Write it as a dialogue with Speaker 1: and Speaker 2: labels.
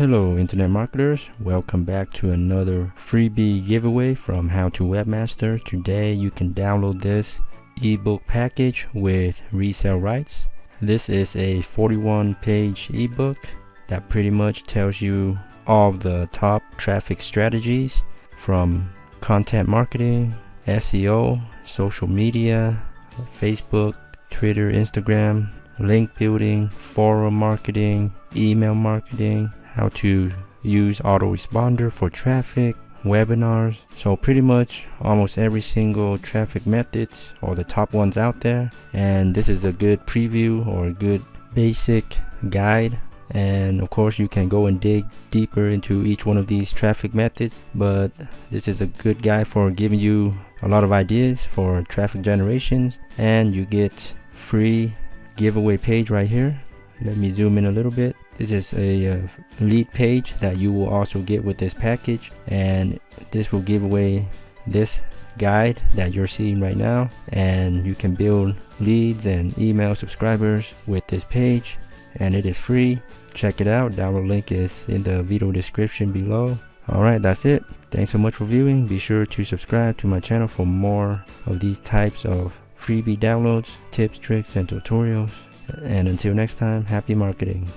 Speaker 1: Hello internet marketers, welcome back to another freebie giveaway from How to Webmaster. Today you can download this ebook package with resale rights. This is a 41-page ebook that pretty much tells you all of the top traffic strategies from content marketing, SEO, social media, Facebook, Twitter, Instagram, link building, forum marketing, email marketing, how to use autoresponder for traffic, webinars. So pretty much almost every single traffic methods or the top ones out there. And this is a good preview or a good basic guide. And of course you can go and dig deeper into each one of these traffic methods, but this is a good guide for giving you a lot of ideas for traffic generations. And you get free giveaway page right here. Let me zoom in a little bit. This is a lead page that you will also get with this package, and this will give away this guide that you're seeing right now, and you can build leads and email subscribers with this page, and it is free. Check it out. Download link is in the video description below. Alright, that's it. Thanks so much for viewing. Be sure to subscribe to my channel for more of these types of freebie downloads, tips, tricks, and tutorials. And until next time, happy marketing.